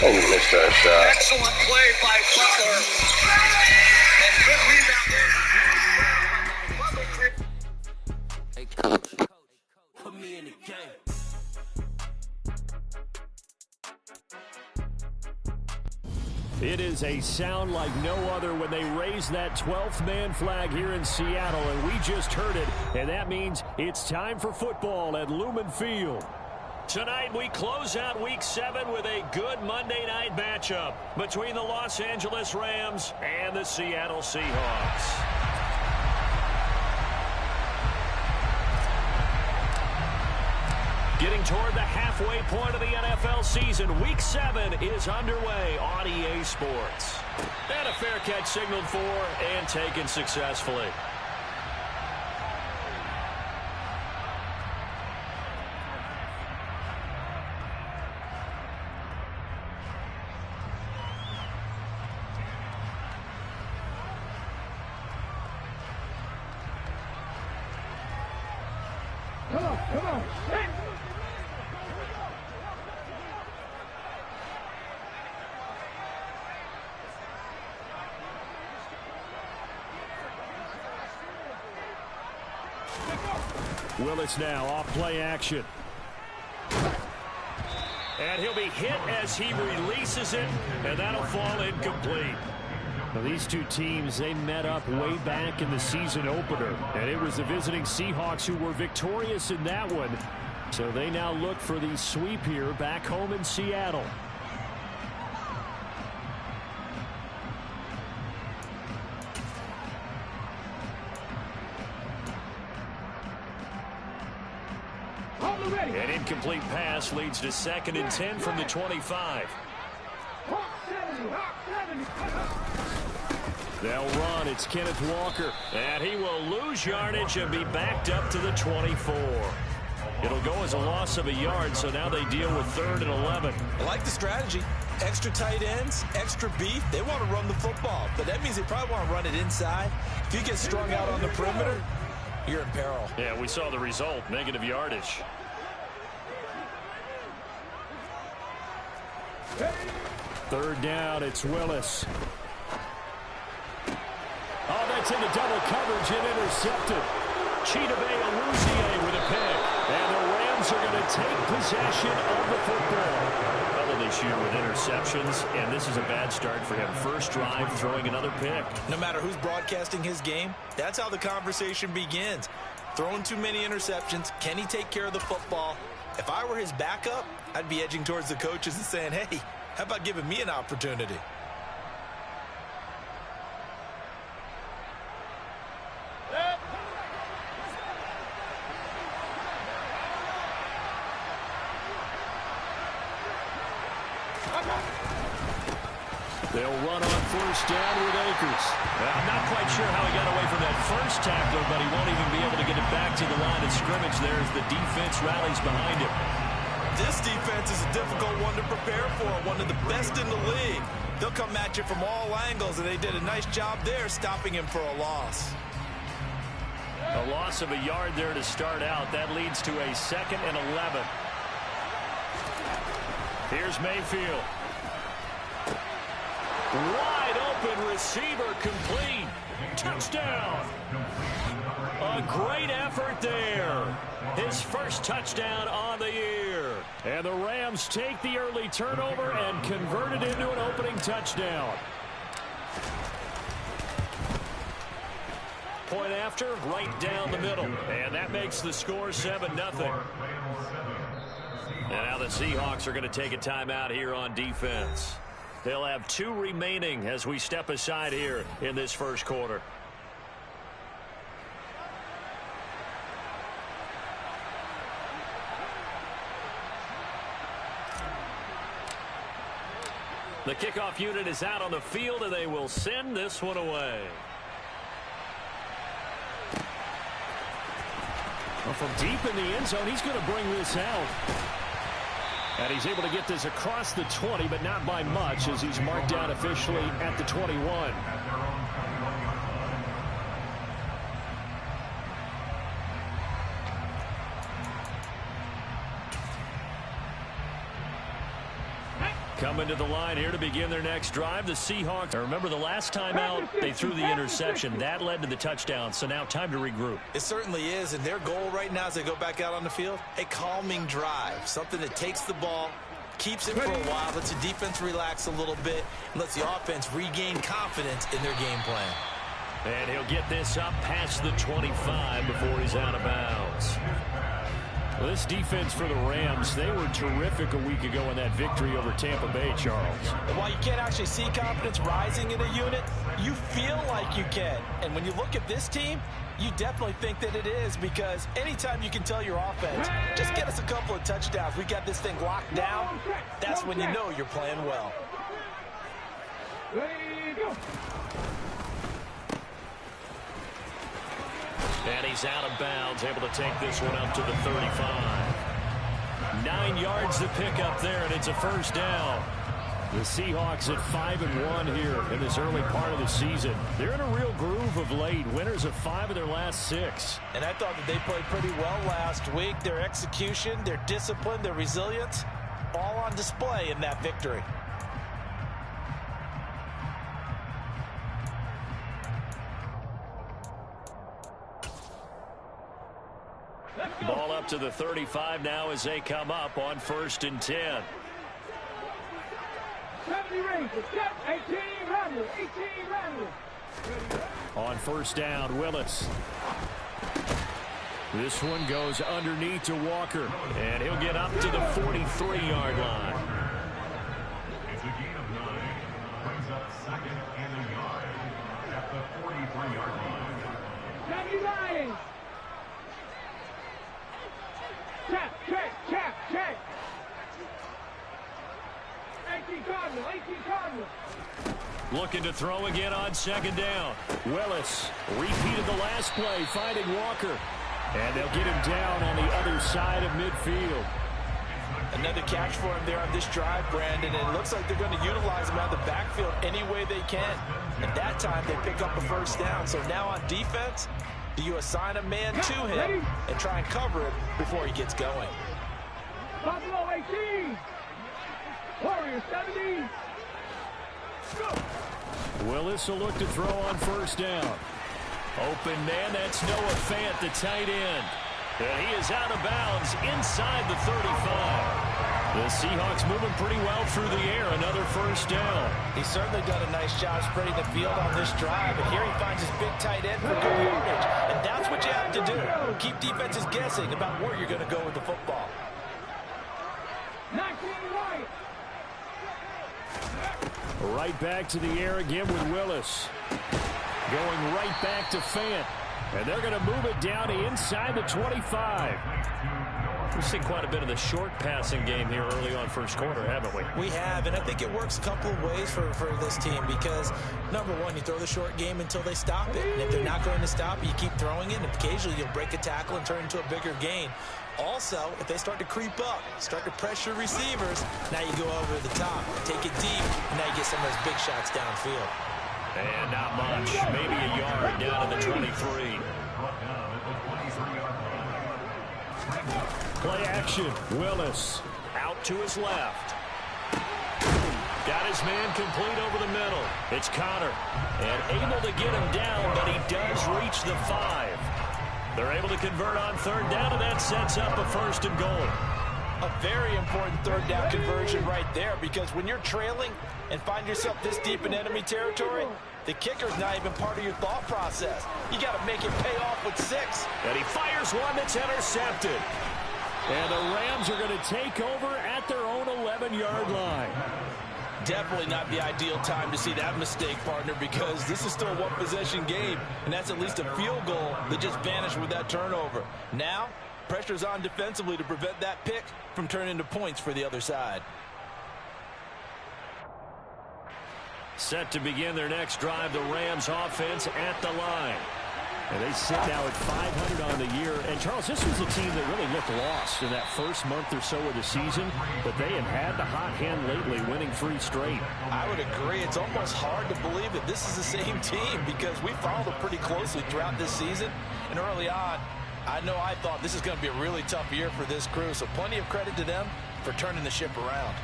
And he missed that shot. Excellent play by Butler. And good rebound. Hey, coach, put me in the game. It is a sound like no other when they raise that 12th man flag here in Seattle, and we just heard it, and that means it's time for football at Lumen Field. Tonight we close out Week 7 with a good Monday night matchup between the Los Angeles Rams and the Seattle Seahawks. Getting toward the halfway point of the NFL season, Week 7 is underway on EA Sports. And a fair catch signaled for and taken successfully. Come on. Willis now off play action. And he'll be hit as he releases it, and that'll fall incomplete. Now, these two teams, they met up way back in the season opener, and it was the visiting Seahawks who were victorious in that one. So they now look for the sweep here back home in Seattle. An incomplete pass leads to 2nd and 10 from the 25. They'll run. It's Kenneth Walker. And he will lose yardage and be backed up to the 24. It'll go as a loss of a yard, so now they deal with 3rd and 11. I like the strategy. Extra tight ends, extra beef. They want to run the football, but that means they probably want to run it inside. If you get strung out on the perimeter, you're in peril. Yeah, we saw the result, negative yardage. Third down, it's Willis. Oh, that's into double coverage and intercepted. Chidobe Awuzie with a pick. And the Rams are going to take possession of the football. Trouble this year with interceptions, and this is a bad start for him. First drive, throwing another pick. No matter who's broadcasting his game, that's how the conversation begins. Throwing too many interceptions, can he take care of the football? If I were his backup, I'd be edging towards the coaches and saying, hey, how about giving me an opportunity? They'll run on first down with Akers. I'm not quite sure how he got away from that first tackler, but he won't even be able to get it back to the line of scrimmage there as the defense rallies behind him. This defense is a difficult one to prepare for, one of the best in the league. They'll come at you from all angles, and they did a nice job there stopping him for a loss. A loss of a yard there to start out. That leads to a 2nd and 11. Here's Mayfield. Wide open receiver complete. Touchdown. A great effort there. His first touchdown on the year. And the Rams take the early turnover and convert it into an opening touchdown. Point after, right down the middle. And that makes the score 7-0. And now the Seahawks are going to take a timeout here on defense. They'll have 2 remaining as we step aside here in this first quarter. The kickoff unit is out on the field, and they will send this one away. Well, from deep in the end zone, he's going to bring this out. And he's able to get this across the 20, but not by much, as he's marked down officially at the 21. Coming to the line here to begin their next drive, the Seahawks. I remember the last time out, they threw the interception. That led to the touchdown, so now time to regroup. It certainly is, and their goal right now as they go back out on the field, a calming drive, something that takes the ball, keeps it for a while, lets the defense relax a little bit, and lets the offense regain confidence in their game plan. And he'll get this up past the 25 before he's out of bounds. Well, this defense for the Rams, they were terrific a week ago in that victory over Tampa Bay, Charles. While you can't actually see confidence rising in a unit, you feel like you can. And when you look at this team, you definitely think that it is, because anytime you can tell your offense, just get us a couple of touchdowns, we got this thing locked down, that's when you know you're playing well. And he's out of bounds, able to take this one up to the 35. 9 yards to pick up there, and it's a first down. The Seahawks at 5-1 here in this early part of the season. They're in a real groove of late. Winners of 5 of their last 6. And I thought that they played pretty well last week. Their execution, their discipline, their resilience, all on display in that victory. Ball up to the 35 now as they come up on 1st and 10. On 1st down, Willis. This one goes underneath to Walker, and he'll get up to the 43-yard line. It's a gain of 9. Brings up 2nd and a yard at the 43-yard line. Check. 18 Cardinal. Looking to throw again on 2nd down. Willis repeated the last play, finding Walker. And they'll get him down on the other side of midfield. Another catch for him there on this drive, Brandon. And it looks like they're going to utilize him out of the backfield any way they can. And that time they pick up a first down. So now on defense, do you assign a man to him and try and cover it before he gets going? Buffalo 18. Warriors 17. Willis will look to throw on 1st down. Open man, that's Noah Fant, the tight end. And he is out of bounds inside the 35. The Seahawks moving pretty well through the air. Another first down. He's certainly done a nice job spreading the field on this drive. And here he finds his big tight end for good yardage. And that's what you have to do. Keep defenses guessing about where you're going to go with the football. 19 right. Right back to the air again with Willis. Going right back to Fant. And they're going to move it down to inside the 25. We've seen quite a bit of the short passing game here early on first quarter, haven't we? We have, and I think it works a couple of ways for this team because, number one, you throw the short game until they stop it. And if they're not going to stop it, you keep throwing it, and occasionally you'll break a tackle and turn into a bigger gain. Also, if they start to creep up, start to pressure receivers, now you go over the top, take it deep, and now you get some of those big shots downfield. And not much, maybe a yard down to the 23. Play action, Willis out to his left. Got his man complete over the middle. It's Connor, and able to get him down, but he does reach the 5. They're able to convert on 3rd down, and that sets up a 1st and goal. A very important 3rd down conversion right there, because when you're trailing and find yourself this deep in enemy territory, the kicker's not even part of your thought process. You got to make it pay off with 6. And he fires one that's intercepted. And the Rams are going to take over at their own 11-yard line. Definitely not the ideal time to see that mistake, partner, because this is still a one-possession game, and that's at least a field goal that just vanished with that turnover. Now, pressure's on defensively to prevent that pick from turning into points for the other side. Set to begin their next drive, the Rams offense at the line. And they sit now at 500 on the year. And, Charles, this was a team that really looked lost in that first month or so of the season. But they have had the hot hand lately, winning 3 straight. I would agree. It's almost hard to believe that this is the same team because we followed them pretty closely throughout this season. And early on, I know I thought this is going to be a really tough year for this crew. So plenty of credit to them for turning the ship around.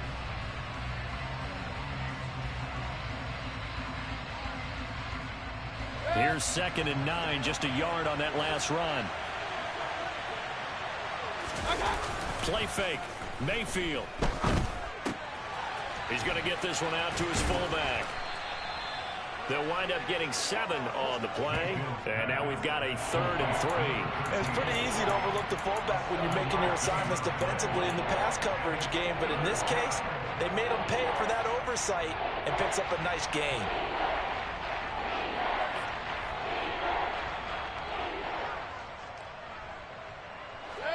Here's 2nd and 9, just a yard on that last run. Play fake. Mayfield. He's going to get this one out to his fullback. They'll wind up getting 7 on the play. And now we've got a 3rd and 3. It's pretty easy to overlook the fullback when you're making your assignments defensively in the pass coverage game. But in this case, they made him pay for that oversight and picks up a nice gain.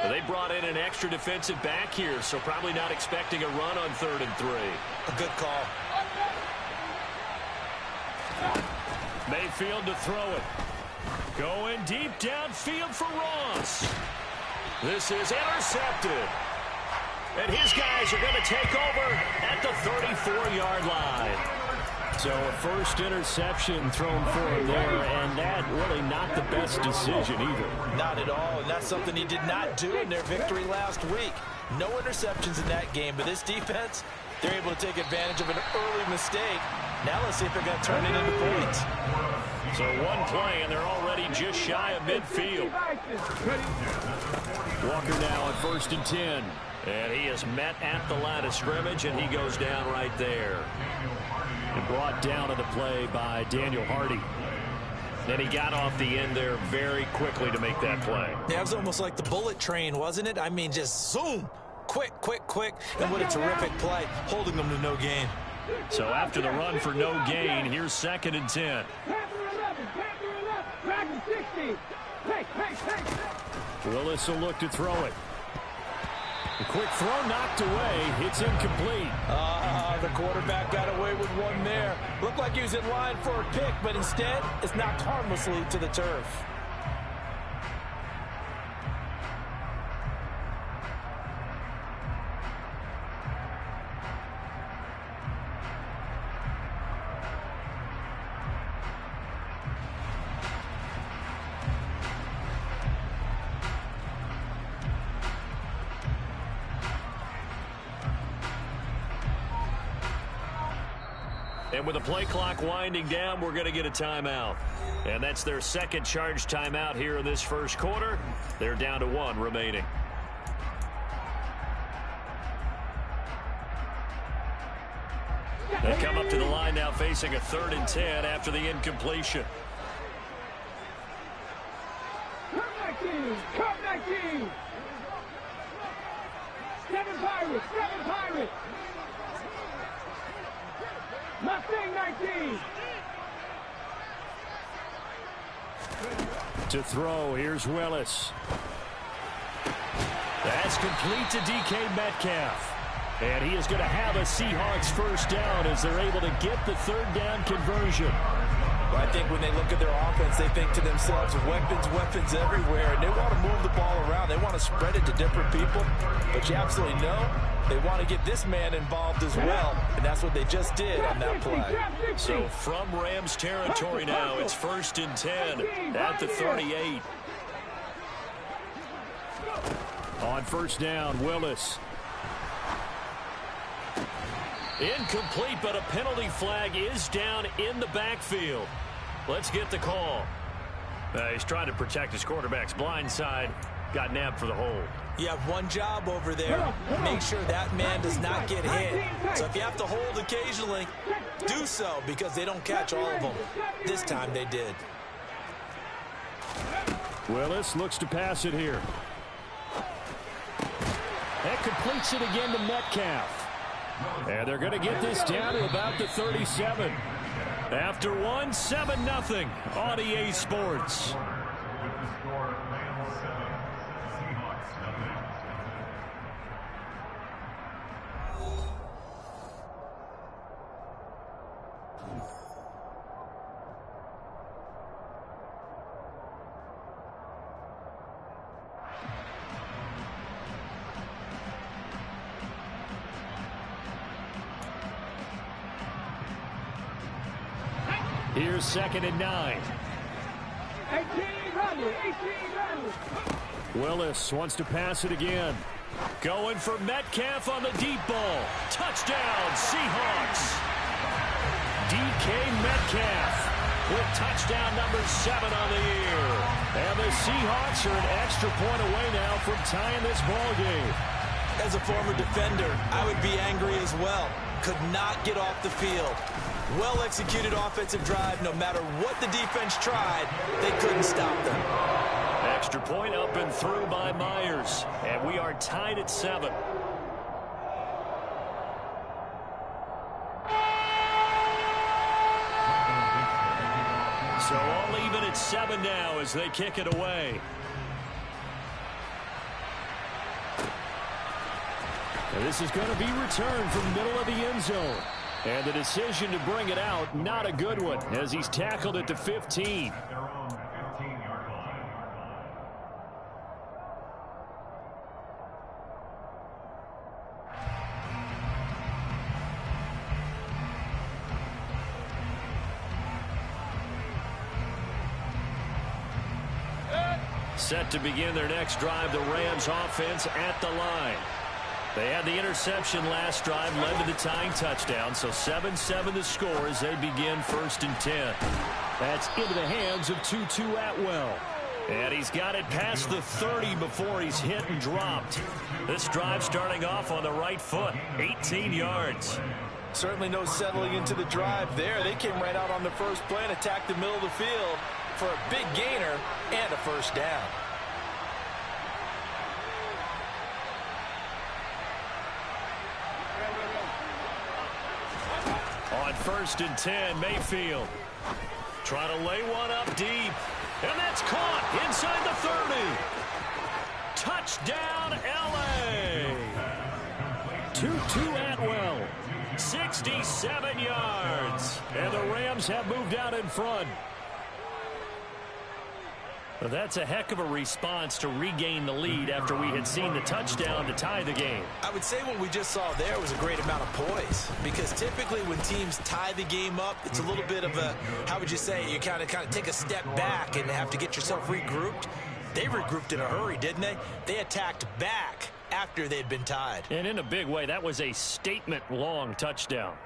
They brought in an extra defensive back here, so probably not expecting a run on 3rd and 3. A good call. Mayfield to throw it. Going deep downfield for Ross. This is intercepted. And his guys are going to take over at the 34-yard line. So a first interception thrown for him there, and that really not the best decision either. Not at all, and that's something he did not do in their victory last week. No interceptions in that game, but this defense, they're able to take advantage of an early mistake. Now let's see if they're going to turn it into points. So one play, and they're already just shy of midfield. Walker now at 1st and 10. And he is met at the line of scrimmage, and he goes down right there. And brought down to the play by Daniel Hardy. Then he got off the end there very quickly to make that play. Yeah, it was almost like the bullet train, wasn't it? I mean, just zoom. Quick, quick, quick. And what a terrific play, holding them to no gain. So after the run for no gain, here's 2nd and 10. Willis will look to throw it. The quick throw knocked away. It's incomplete. The quarterback got away with one there. Looked like he was in line for a pick, but instead, it's knocked harmlessly to the turf. And with the play clock winding down, we're going to get a timeout. And that's their second charge timeout here in this first quarter. They're down to 1 remaining. They come up to the line now facing a 3rd and 10 after the incompletion. Come 19! 7 Pirates! 7 Pirates! Mustang 19! To throw, here's Willis. That's complete to DK Metcalf. And he is going to have a Seahawks first down as they're able to get the 3rd down conversion. Well, I think when they look at their offense, they think to themselves, weapons, weapons everywhere. And they want to move the ball around. They want to spread it to different people. But you absolutely know they want to get this man involved as well. And that's what they just did on that play. So from Rams territory now, it's 1st and 10 at the 38. On first down, Willis. Incomplete, but a penalty flag is down in the backfield. Let's get the call. He's trying to protect his quarterback's blind side. Got nabbed for the hold. You have one job over there. Make sure that man does not get hit. So if you have to hold occasionally, do so, because they don't catch all of them. This time they did. Willis looks to pass it here. That completes it again to Metcalf. And they're going to get this down to about the 37. After 1, 7-0 on EA Sports. With the score, Rams 7, Seahawks nothing. Here's 2nd and 9. 18 runners! 18 runners! Willis wants to pass it again. Going for Metcalf on the deep ball. Touchdown, Seahawks. DK Metcalf with touchdown number 7 on the year. And the Seahawks are an extra point away now from tying this ball game. As a former defender, I would be angry as well. Could not get off the field. Well-executed offensive drive. No matter what the defense tried, they couldn't stop them. Extra point up and through by Myers. And we are tied at 7. So all even at 7 now as they kick it away. And this is going to be returned from the middle of the end zone. And the decision to bring it out, not a good one, as he's tackled at the 15. At their own 15-yard line. Set to begin their next drive, the Rams offense at the line. They had the interception last drive, led to the tying touchdown, so 7-7 the score as they begin 1st and 10. That's into the hands of Tutu Atwell. And he's got it past the 30 before he's hit and dropped. This drive starting off on the right foot, 18 yards. Certainly no settling into the drive there. They came right out on the first play and attacked the middle of the field for a big gainer and a first down. On 1st and 10, Mayfield trying to lay one up deep. And that's caught inside the 30. Touchdown, L.A. Tutu Atwell, 67 yards. And the Rams have moved out in front. But that's a heck of a response to regain the lead after we had seen the touchdown to tie the game. I would say what we just saw there was a great amount of poise, because typically when teams tie the game up, it's a little bit of a, how would you say, you kind of take a step back and have to get yourself regrouped. They regrouped in a hurry, didn't they? They attacked back after they'd been tied. And in a big way, that was a statement-long touchdown.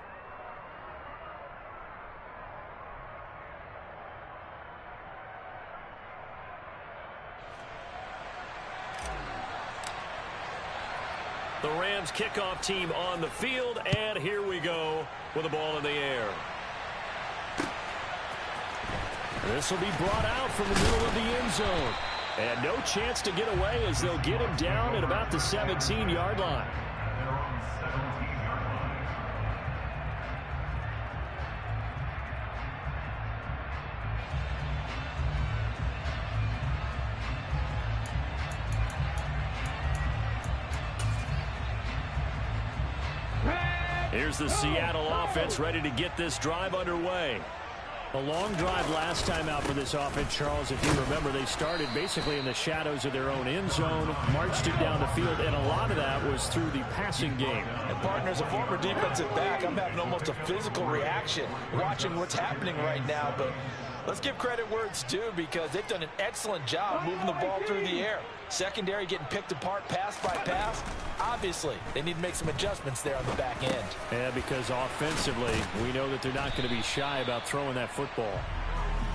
The Rams kickoff team on the field, and here we go with the ball in the air. This will be brought out from the middle of the end zone. And no chance to get away as they'll get him down at about the 17-yard line. At their own 17-yard line. Here's the Seattle offense ready to get this drive underway. A long drive last time out for this offense, Charles. If you remember, they started basically in the shadows of their own end zone, marched it down the field, and a lot of that was through the passing game. And partner, as a former defensive back, I'm having almost a physical reaction watching what's happening right now. But let's give credit where it's due, because they've done an excellent job moving the ball through the air. Secondary getting picked apart pass by pass. Obviously, they need to make some adjustments there on the back end. Yeah, because offensively, we know that they're not going to be shy about throwing that football.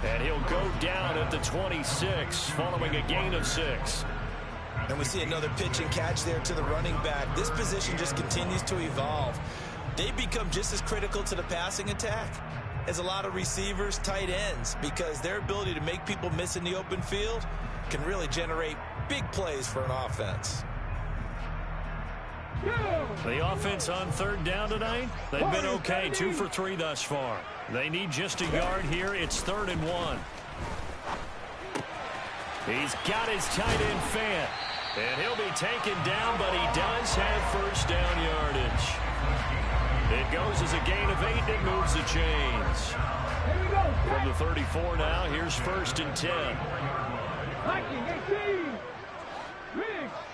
And he'll go down at the 26 following a gain of 6. And we see another pitch and catch there to the running back. This position just continues to evolve. They become just as critical to the passing attack as a lot of receivers, tight ends, because their ability to make people miss in the open field can really generate big plays for an offense. The offense on 3rd down tonight, they've been okay, 2 for 3 thus far. They need just a yard here. It's 3rd and 1. He's got his tight end Fant, and he'll be taken down, but he does have first down yardage. It goes as a gain of 8. It moves the chains. From the 34 now, here's 1st and 10. Viking 18.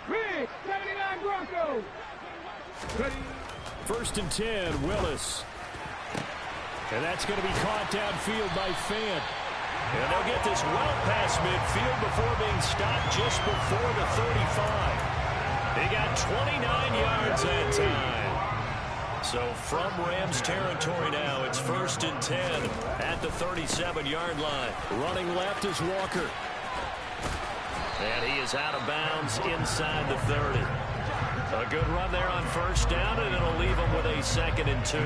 Riggs, 79 Broncos. Ready. 1st and 10, Willis. And that's going to be caught downfield by Fant. And they'll get this well past midfield before being stopped just before the 35. They got 29 yards that time. So from Rams territory now, it's 1st and 10 at the 37-yard line. Running left is Walker. And he is out of bounds inside the 30. A good run there on 1st down, and it'll leave him with a 2nd and 2.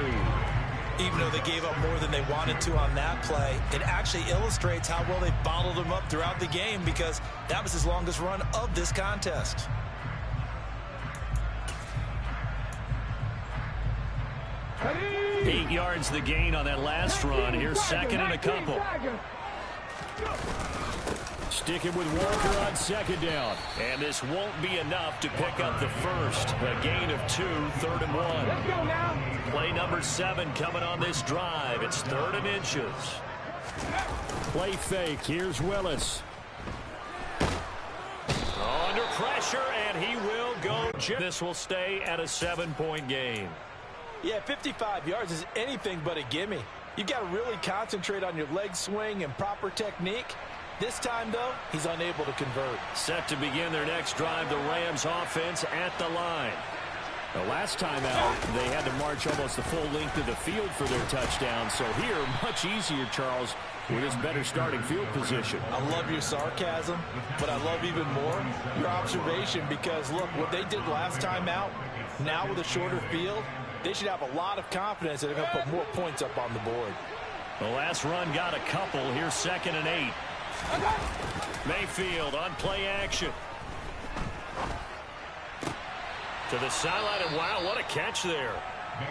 Even though they gave up more than they wanted to on that play, it actually illustrates how well they bottled him up throughout the game because that was his longest run of this contest. Ready. 8 yards the gain on that last run. Here's 2nd and a couple. Sticking with Walker on 2nd down. And this won't be enough to pick up the first. A gain of 2, 3rd and 1. Let's go now. Play number 7 coming on this drive. It's 3rd and inches. Play fake. Here's Willis. Under pressure, and he will go. This will stay at a 7-point game. Yeah, 55 yards is anything but a gimme. You've got to really concentrate on your leg swing and proper technique. This time, though, he's unable to convert. Set to begin their next drive, the Rams offense at the line. The last time out, they had to march almost the full length of the field for their touchdown. So here, much easier, Charles, with his better starting field position. I love your sarcasm, but I love even more your observation because, look, what they did last time out, now with a shorter field, they should have a lot of confidence that they're going to put more points up on the board. The last run got a couple. Here's 2nd and 8. Mayfield on play action. To the sideline, and wow, what a catch there.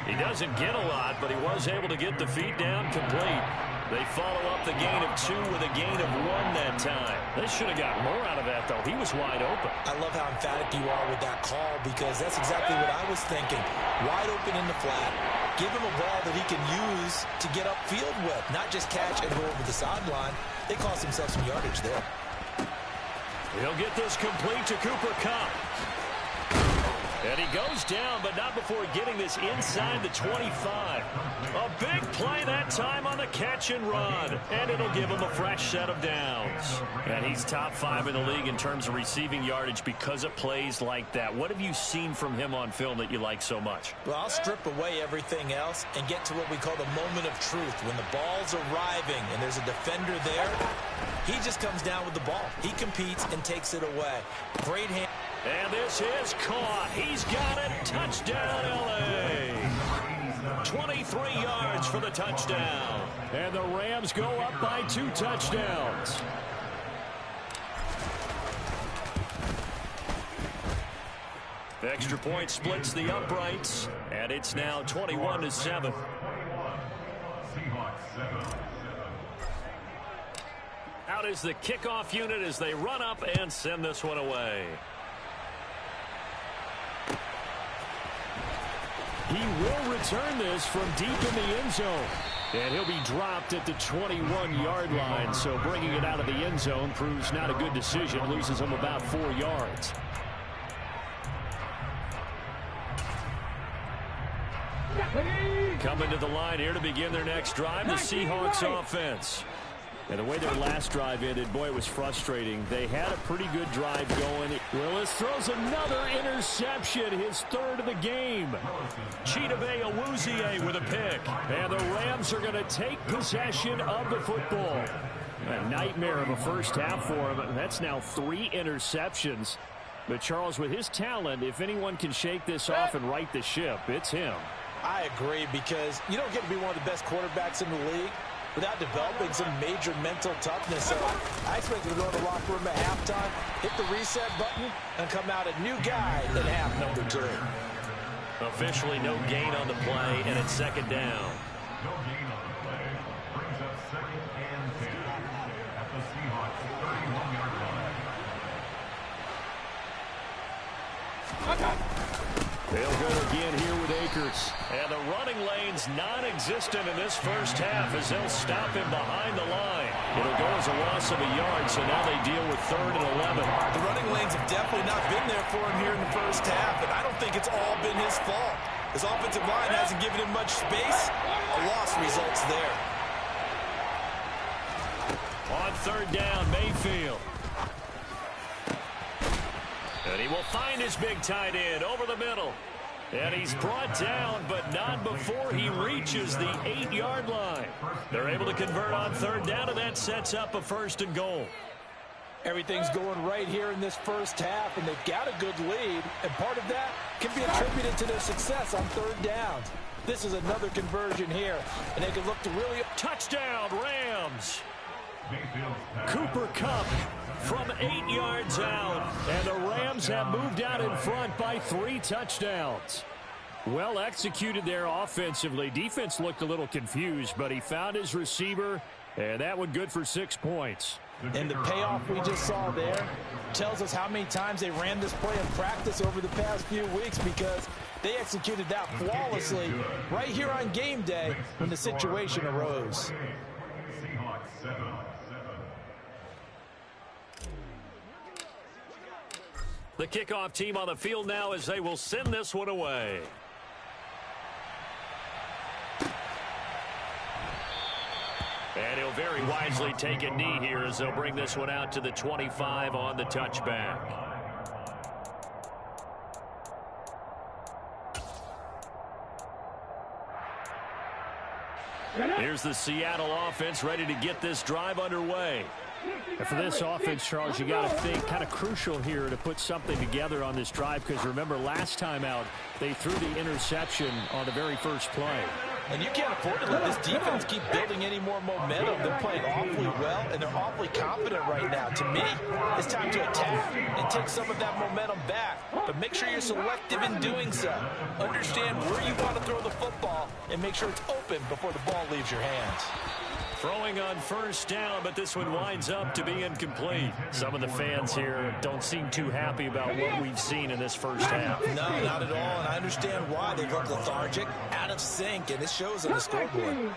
He doesn't get a lot, but he was able to get the feet down complete. They follow up the gain of 2 with a gain of 1 that time. They should have got more out of that, though. He was wide open. I love how emphatic you are with that call because that's exactly what I was thinking. Wide open in the flat. Give him a ball that he can use to get upfield with, not just catch and go over the sideline. They cost themselves some yardage there. He'll get this complete to Cooper Kupp. And he goes down, but not before getting this inside the 25. A big play that time on the catch and run. And it'll give him a fresh set of downs. And he's top 5 in the league in terms of receiving yardage because of plays like that. What have you seen from him on film that you like so much? Well, I'll strip away everything else and get to what we call the moment of truth. When the ball's arriving and there's a defender there, he just comes down with the ball. He competes and takes it away. Great hand. And this is caught. He's got it. Touchdown, L.A. 23 yards for the touchdown. And the Rams go up by 2 touchdowns. Extra point splits the uprights, and it's now 21-7. Seahawks 7. Out is the kickoff unit as they run up and send this one away. He will return this from deep in the end zone. And he'll be dropped at the 21-yard line. So bringing it out of the end zone proves not a good decision. Loses him about 4 yards. Coming to the line here to begin their next drive, the Seahawks offense. And the way their last drive ended, boy, it was frustrating. They had a pretty good drive going. Willis throws another interception, his 3rd of the game. Chidobe Awuzie with a pick. And the Rams are going to take possession of the football. A nightmare of a first half for him. That's now 3 interceptions. But Charles, with his talent, if anyone can shake this off and right the ship, it's him. I agree because you don't get to be one of the best quarterbacks in the league without developing some major mental toughness. So I expect him to go in the locker room at halftime, hit the reset button, and come out a new guy in half number 2. Officially no gain on the play, and it's 2nd down. No gain on the play. Brings up 2nd and 10 at the Seahawks 31-yard line. They'll go again here with Akers. And the running lane's non-existent in this first half as they'll stop him behind the line. It'll go as a loss of a yard, so now they deal with 3rd and 11. The running lanes have definitely not been there for him here in the first half, and I don't think it's all been his fault. His offensive line hasn't given him much space. A loss results there. On 3rd down, Mayfield. And he will find his big tight end over the middle. And he's brought down, but not before he reaches the 8-yard line. They're able to convert on third down, and that sets up a 1st and goal. Everything's going right here in this first half, and they've got a good lead, and part of that can be attributed to their success on third downs. This is another conversion here, and they can look to really... Touchdown, Rams! Cooper Kupp from 8 yards out, and the Rams have moved out in front by 3 touchdowns. Well executed there offensively. Defense looked a little confused, but he found his receiver, and that one good for 6 points. And the payoff we just saw there tells us how many times they ran this play in practice over the past few weeks, because they executed that flawlessly right here on game day when the situation arose. The kickoff team on the field now as they will send this one away. And he'll very wisely take a knee here as they'll bring this one out to the 25 on the touchback. Here's the Seattle offense ready to get this drive underway. And for this offense, Charles, you got to think kind of crucial here to put something together on this drive, because remember last time out they threw the interception on the very first play. And you can't afford to let this defense keep building any more momentum. They're playing awfully well, and they're awfully confident right now. To me, it's time to attack and take some of that momentum back. But make sure you're selective in doing so. Understand where you want to throw the football and make sure it's open before the ball leaves your hands. Throwing on first down, but this one winds up to be incomplete. Some of the fans here don't seem too happy about what we've seen in this first half. No, not at all, and I understand why. They look lethargic, out of sync, and it shows on the scoreboard.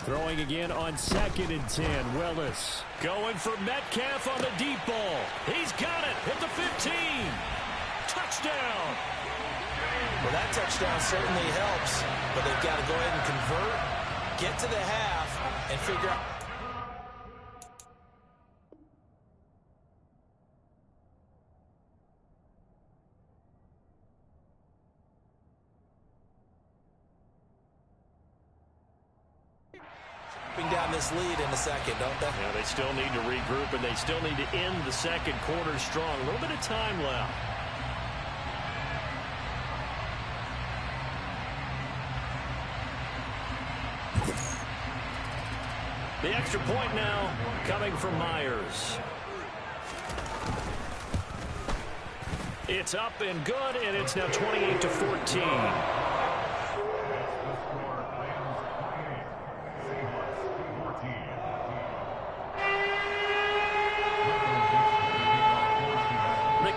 Throwing again on 2nd and 10. Willis going for Metcalf on the deep ball. He's got it at the 15. Touchdown. Well, that touchdown certainly helps, but they've got to go ahead and convert, get to the half, and figure out. Down this lead in a second, don't they? Yeah, they still need to regroup, and they still need to end the second quarter strong. A little bit of time left. The extra point now coming from Myers. It's up and good, and it's now 28-14.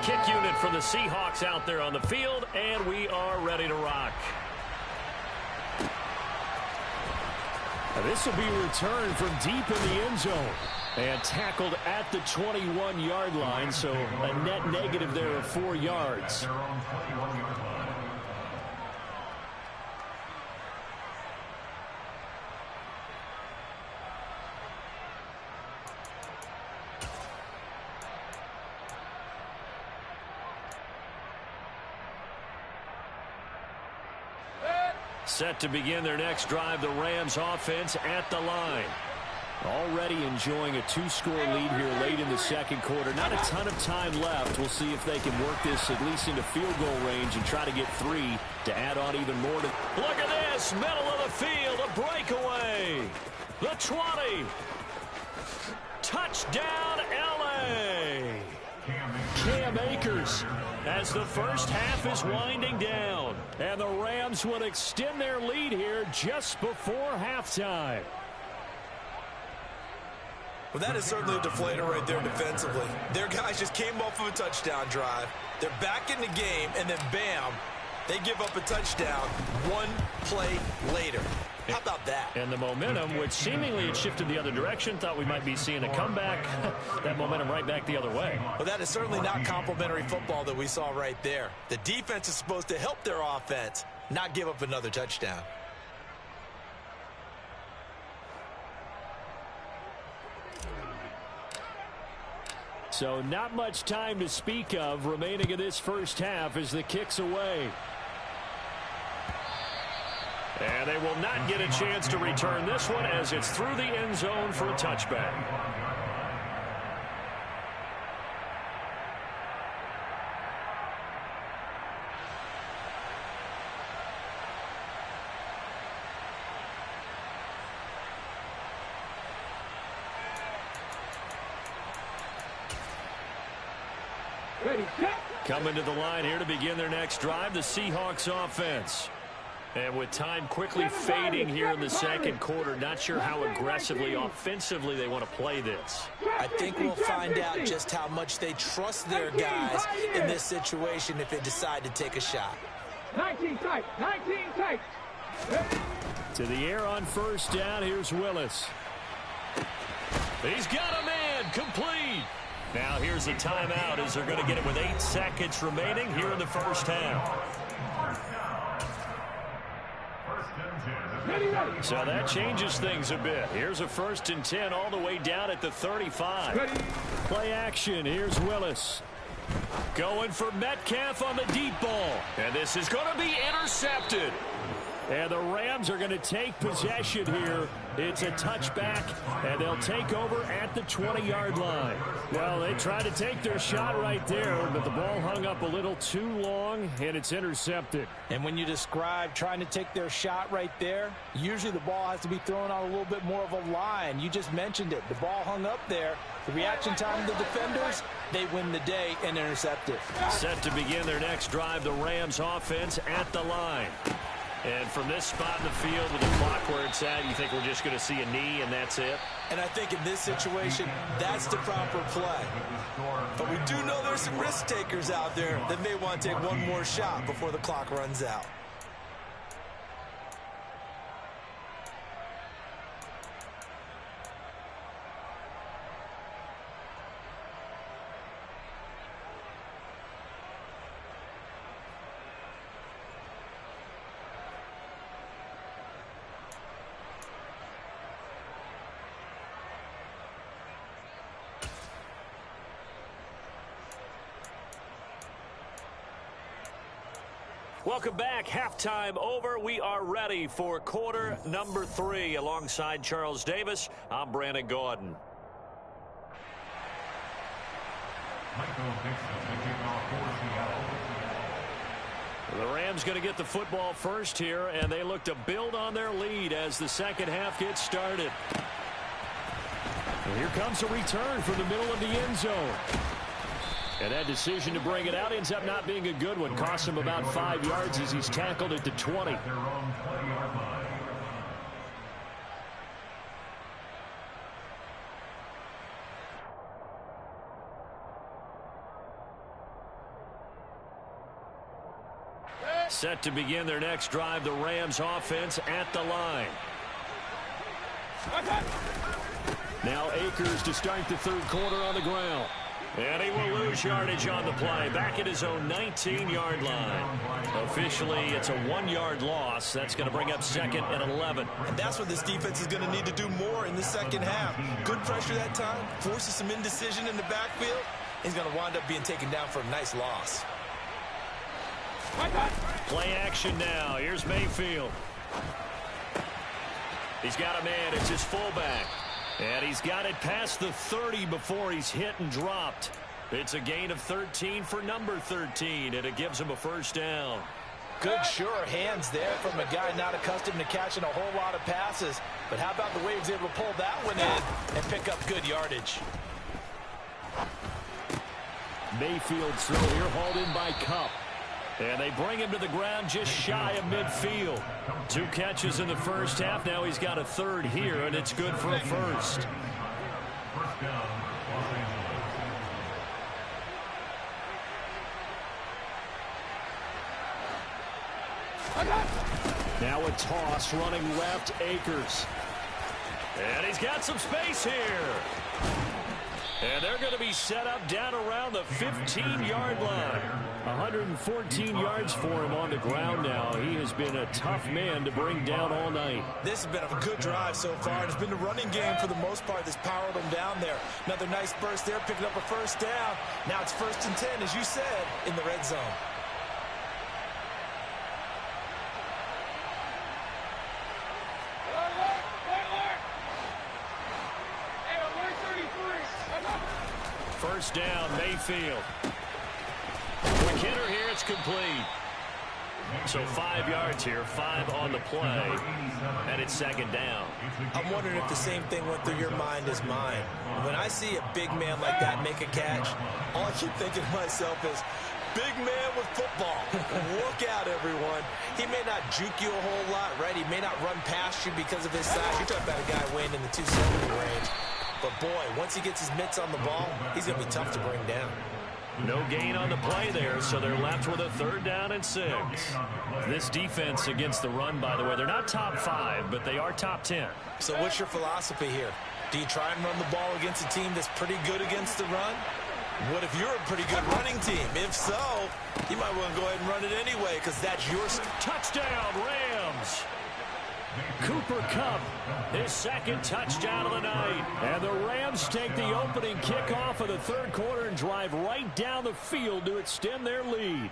Kick unit for the Seahawks out there on the field, and we are ready to rock. Now this will be returned from deep in the end zone and tackled at the 21-yard line, so a net negative there of 4 yards. Set to begin their next drive, the Rams offense at the line. Already enjoying a 2-score lead here late in the second quarter. Not a ton of time left. We'll see if they can work this at least into field goal range and try to get 3 to add on even more. Look at this, middle of the field, a breakaway. The 20. Touchdown, L.A. Cam Akers as the first half is winding down. And the Rams would extend their lead here just before halftime. Well, that is certainly a deflator right there defensively. Their guys just came off of a touchdown drive. They're back in the game, and then bam, they give up a touchdown 1 play later. How about that? And the momentum, which seemingly had shifted the other direction, thought we might be seeing a comeback. That momentum right back the other way. Well, that is certainly not complimentary football that we saw right there. The defense is supposed to help their offense, not give up another touchdown. So not much time to speak of remaining in this first half as the kick's away. And they will not get a chance to return this one as it's through the end zone for a touchback. Coming to the line here to begin their next drive, the Seahawks offense. And with time quickly fading here in the second quarter, not sure how aggressively, offensively they want to play this. I think we'll find out just how much they trust their guys in this situation if they decide to take a shot. 19 tight, 19 tight. To the air on first down, here's Willis. He's got a man, complete. Now here's a timeout as they're going to get it with 8 seconds remaining here in the first half. So that changes things a bit. Here's a 1st and 10 all the way down at the 35. Play action. Here's Willis. Going for Metcalf on the deep ball. And this is going to be intercepted. And the Rams are going to take possession here. It's a touchback, and they'll take over at the 20-yard line. Well, they tried to take their shot right there, but the ball hung up a little too long, and it's intercepted. And when you describe trying to take their shot right there, usually the ball has to be thrown on a little bit more of a line. You just mentioned it. The ball hung up there. The reaction time of the defenders, they win the day and intercept it. Set to begin their next drive, the Rams offense at the line. And from this spot in the field with the clock where it's at, you think we're just going to see a knee and that's it? And I think in this situation, that's the proper play. But we do know there's some risk takers out there that may want to take one more shot before the clock runs out. Welcome back. Halftime over. We are ready for quarter number 3. Alongside Charles Davis, I'm Brandon Gordon. The Rams going to get the football first here, and they look to build on their lead as the second half gets started. And here comes a return from the middle of the end zone. And that decision to bring it out ends up not being a good one. Costs him about 5 yards as he's tackled at the 20. Set to begin their next drive, the Rams offense at the line. Now Akers to start the third quarter on the ground. And he will lose yardage on the play. Back at his own 19-yard line. Officially, it's a 1-yard loss. That's going to bring up 2nd and 11. And that's what this defense is going to need to do more in the second half. Good pressure that time. Forces some indecision in the backfield. He's going to wind up being taken down for a nice loss. Play action now. Here's Mayfield. He's got a man. It's his fullback. And he's got it past the 30 before he's hit and dropped. It's a gain of 13 for number 13, and it gives him a first down. Good, sure hands there from a guy not accustomed to catching a whole lot of passes. But how about the way he was able to pull that one in and pick up good yardage? Mayfield's throw here hauled in by Kupp. And they bring him to the ground just shy of midfield. 2 catches in the first half. Now he's got a third here, and it's good for a first. Now a toss running left, Akers. And he's got some space here. And they're going to be set up down around the 15-yard line. 114 yards for him on the ground now. He has been a tough man to bring down all night. This has been a good drive so far. It's been the running game for the most part that's powered them down there. Another nice burst there, picking up a first down. Now it's 1st and 10, as you said, in the red zone. First down, Mayfield. McKinnon here, it's complete. So 5 yards here, 5 on the play, and it's 2nd down. I'm wondering if the same thing went through your mind as mine. When I see a big man like that make a catch, all I keep thinking to myself is, big man with football. Look out, everyone. He may not juke you a whole lot, right? He may not run past you because of his size. You're talking about a guy weighing in the 270 range. But, boy, once he gets his mitts on the ball, he's going to be tough to bring down. No gain on the play there, so they're left with a 3rd down and 6. This defense against the run, by the way, they're not top 5, but they are top 10. So what's your philosophy here? Do you try and run the ball against a team that's pretty good against the run? What if you're a pretty good running team? If so, you might want to go ahead and run it anyway because that's your touchdown, Rams. Cooper Kupp, his 2nd touchdown of the night. And the Rams take the opening kickoff of the 3rd quarter and drive right down the field to extend their lead.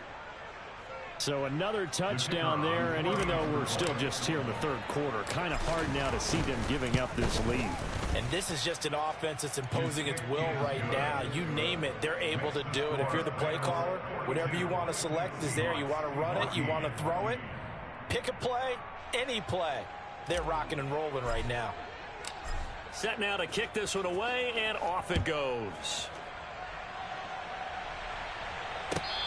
So another touchdown there, and even though we're still just here in the 3rd quarter, kind of hard now to see them giving up this lead. And this is just an offense that's imposing its will right now. You name it, they're able to do it. If you're the play caller, whatever you want to select is there. You want to run it, you want to throw it, pick a play, any play. They're rocking and rolling right now. Set now to kick this one away, and off it goes.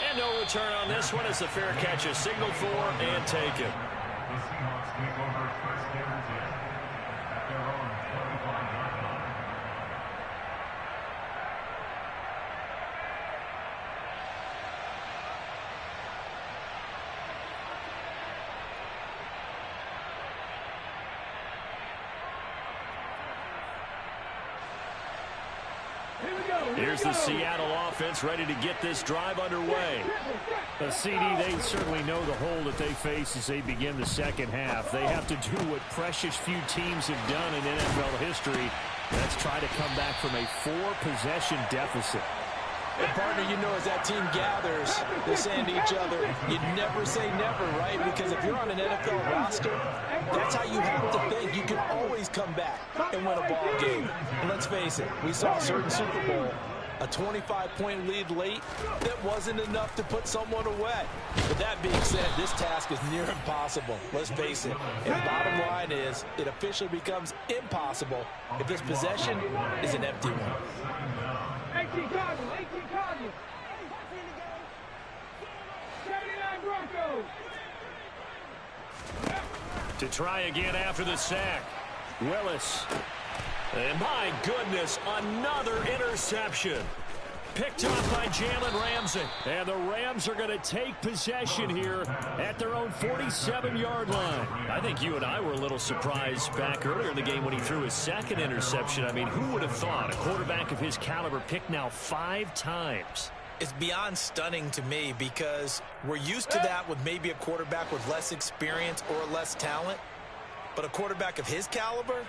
And no return on this one as the fair catch is signaled for and taken. The Seahawks take over 1st and 10 at their own 25-yard line. Here's the Seattle offense ready to get this drive underway. The CD, they certainly know the hole that they face as they begin the 2nd half. They have to do what precious few teams have done in NFL history. That's try to come back from a 4-possession deficit. And partner, you know, as that team gathers, they're saying to each other, you never say never, right? Because if you're on an NFL roster, that's how you have to think. You can always come back and win a ball game. And let's face it, we saw a certain Super Bowl, a 25-point lead late that wasn't enough to put someone away. But that being said, this task is near impossible. Let's face it. And the bottom line is, it officially becomes impossible if this possession is an empty one. 18 Cardinals, 18 Cardinals. 79 Broncos. To try again after the sack. Willis. And my goodness, another interception. Picked up by Jalen Ramsey. And the Rams are going to take possession here at their own 47-yard line. I think you and I were a little surprised back earlier in the game when he threw his 2nd interception. I mean, who would have thought a quarterback of his caliber picked now 5 times? It's beyond stunning to me because we're used to that with maybe a quarterback with less experience or less talent. But a quarterback of his caliber,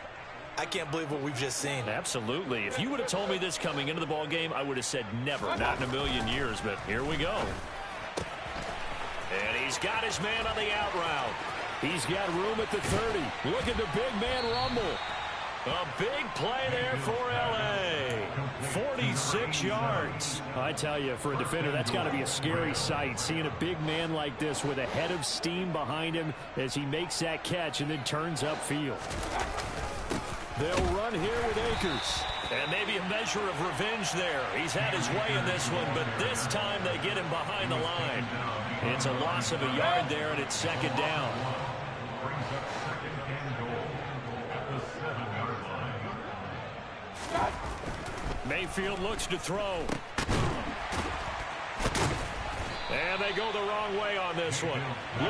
I can't believe what we've just seen. Absolutely. If you would have told me this coming into the ball game, I would have said never, not in a million years, but here we go. And he's got his man on the out route. He's got room at the 30. Look at the big man rumble. A big play there for L.A. 46 yards. I tell you, for a defender, that's got to be a scary sight, seeing a big man like this with a head of steam behind him as he makes that catch and then turns upfield. They'll run here with Akers. And maybe a measure of revenge there. He's had his way in this one, but this time they get him behind the line. It's a loss of a yard there, and it's 2nd down. Brings up 2nd and goal at the 7-yard line. Mayfield looks to throw. And they go the wrong way on this one.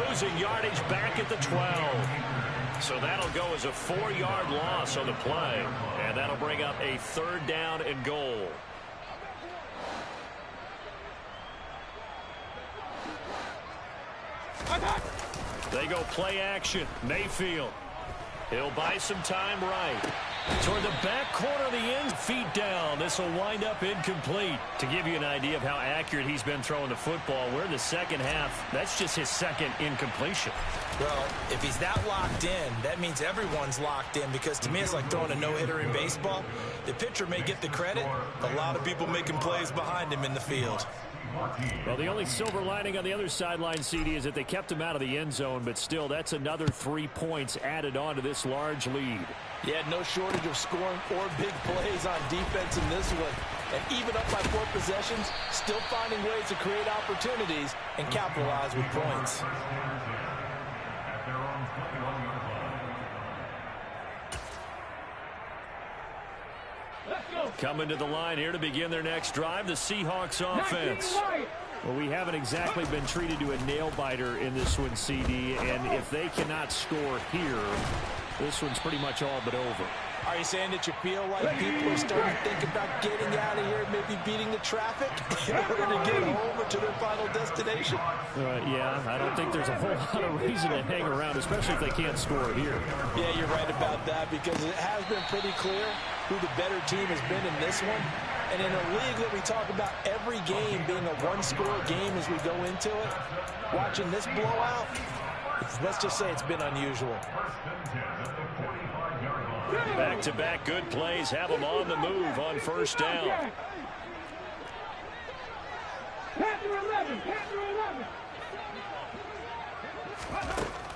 Losing yardage back at the 12. So that'll go as a 4-yard loss on the play. And that'll bring up a 3rd down and goal. They go play action. Mayfield. He'll buy some time right. Toward the back corner of the end, feet down. This will wind up incomplete. To give you an idea of how accurate he's been throwing the football, we're in the second half. That's just his 2nd incompletion. Well, if he's that locked in, that means everyone's locked in, because to me it's like throwing a no-hitter in baseball. The pitcher may get the credit, a lot of people making plays behind him in the field. Well, the only silver lining on the other sideline, CD, is that they kept him out of the end zone, but still, that's another 3 points added on to this large lead. Yeah, no shortage of scoring or big plays on defense in this one. And even up by 4 possessions, still finding ways to create opportunities and capitalize with points. Coming to the line here to begin their next drive, the Seahawks offense. Well, we haven't exactly been treated to a nail-biter in this one, CD, and if they cannot score here, this one's pretty much all but over. Are you saying that you feel like people are starting to think about getting out of here, maybe beating the traffic in order to get over to their final destination? Yeah, I don't think there's a whole lot of reason to hang around, especially if they can't score here. Yeah, you're right about that, because it has been pretty clear who the better team has been in this one. And in a league that we talk about every game being a one-score game as we go into it, watching this blowout, let's just say it's been unusual. Back-to-back good plays have them on the move on 1st down.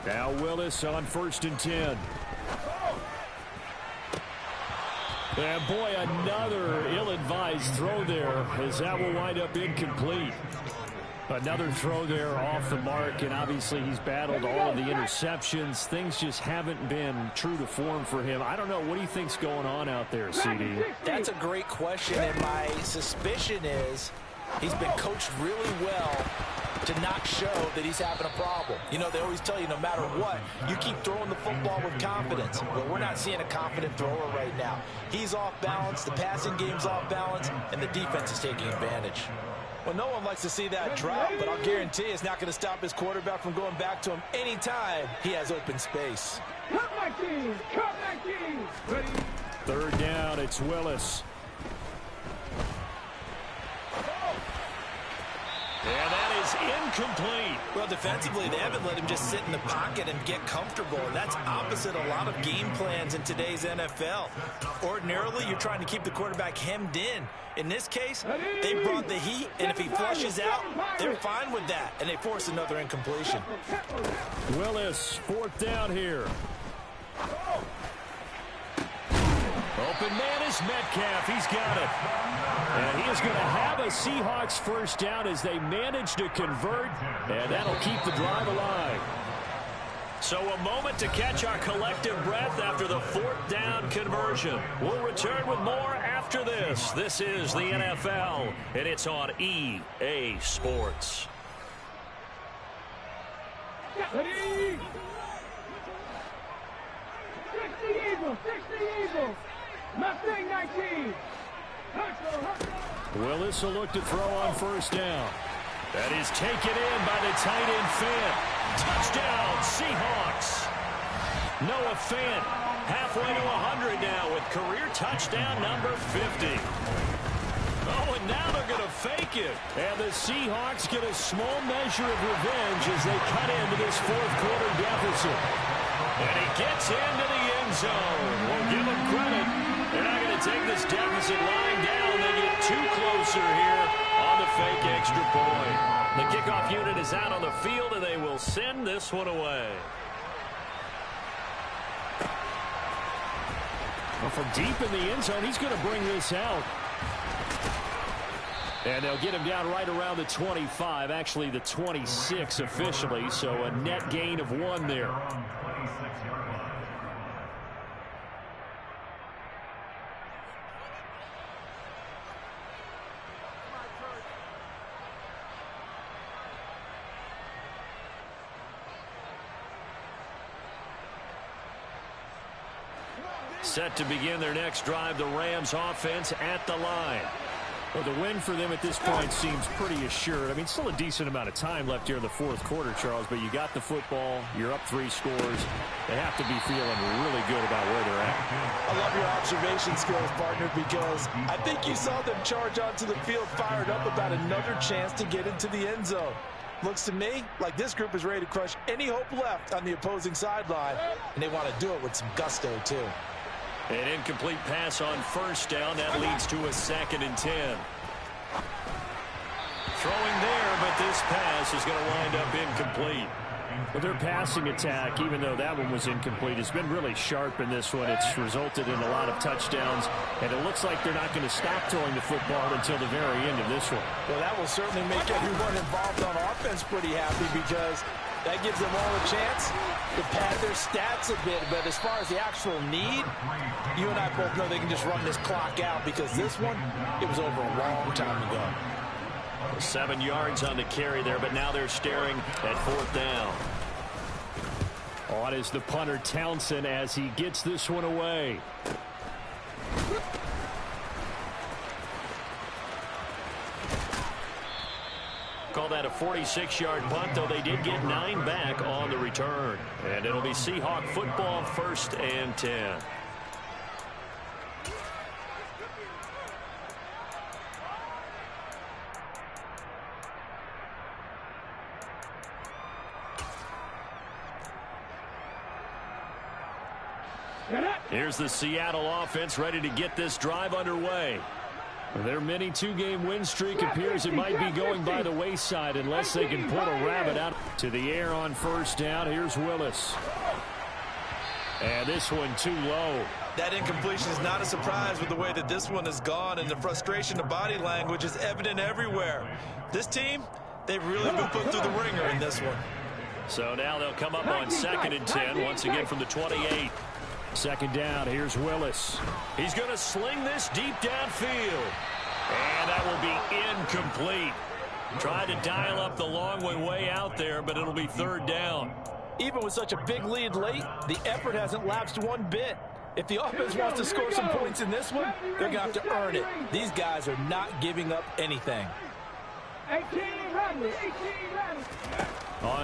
Now Willis on 1st and 10. And boy, another ill-advised throw there, as that will wind up incomplete. Another throw there off the mark, and obviously he's battled all of the interceptions. Things just haven't been true to form for him. I don't know. What do you think's going on out there, CD? That's a great question, and my suspicion is he's been coached really well to not show that he's having a problem. You know, they always tell you no matter what, you keep throwing the football with confidence. But we're not seeing a confident thrower right now. He's off balance, the passing game's off balance, and the defense is taking advantage. Well, no one likes to see that drop, but I'll guarantee it's not going to stop his quarterback from going back to him anytime he has open space. Cut my team! Cut my team! Ready? 3rd down, it's Willis. And that is incomplete. Well, defensively, they haven't let him just sit in the pocket and get comfortable, and that's opposite a lot of game plans in today's NFL. Ordinarily, you're trying to keep the quarterback hemmed in. In this case, they brought the heat, and if he flushes out, they're fine with that, and they force another incompletion. Willis, 4th down here. Open man is Metcalf. He's got it. And he is going to have a Seahawks 1st down as they manage to convert, and that'll keep the drive alive. So a moment to catch our collective breath after the 4th down conversion. We'll return with more after this. This is the NFL, and it's on EA Sports. Ready? 60 Eagles! 60 Eagles! Mustang 19! Willis will look to throw on 1st down. That is taken in by the tight end Fant. Touchdown, Seahawks. Noah Fant halfway to 100 now with career touchdown number 50. Oh, and now they're going to fake it. And the Seahawks get a small measure of revenge as they cut into this 4th quarter deficit. And he gets into the end zone. We'll give him credit. They're not going to take this deficit lying down. They get too closer here on the fake extra point. The kickoff unit is out on the field, and they will send this one away. Well, from deep in the end zone, he's going to bring this out. And they'll get him down right around the 25, actually the 26 officially, so a net gain of 1 there. set to begin their next drive. The Rams offense at the line. Well, the win for them at this point seems pretty assured. I mean, still a decent amount of time left here in the fourth quarter, Charles, but you got the football. You're up 3 scores. They have to be feeling really good about where they're at. I love your observation skills, partner, because I think you saw them charge onto the field fired up about another chance to get into the end zone. Looks to me like this group is ready to crush any hope left on the opposing sideline, and they want to do it with some gusto, too. An incomplete pass on first down. That leads to a 2nd and 10. Throwing there, but this pass is going to wind up incomplete. Well, their passing attack, even though that one was incomplete, has been really sharp in this one. It's resulted in a lot of touchdowns, and it looks like they're not going to stop throwing the football until the very end of this one. Well, that will certainly make everyone involved on offense pretty happy because that gives them all a chance to pad their stats a bit. But as far as the actual need, you and I both know they can just run this clock out because this one, it was over a long time ago. 7 yards on the carry there, but now they're staring at 4th down. On is the punter Townsend as he gets this one away. Call that a 46-yard punt, though they did get 9 back on the return. And it'll be Seahawk football, 1st and 10. Here's the Seattle offense ready to get this drive underway. Their mini 2-game win streak appears it might be going by the wayside unless they can pull a rabbit out to the air on 1st down. Here's Willis. And this one too low. That incompletion is not a surprise with the way that this one has gone, and the frustration of body language is evident everywhere. This team, they've really been put through the ringer in this one. So now they'll come up on 2nd and 10 once again from the 28. 2nd down, here's Willis. He's going to sling this deep downfield. And that will be incomplete. Tried to dial up the long way out there, but it'll be 3rd down. Even with such a big lead late, the effort hasn't lapsed one bit. If the offense wants to score some points in this one, they're going to have to earn it. These guys are not giving up anything. 18 runners, 18 runners.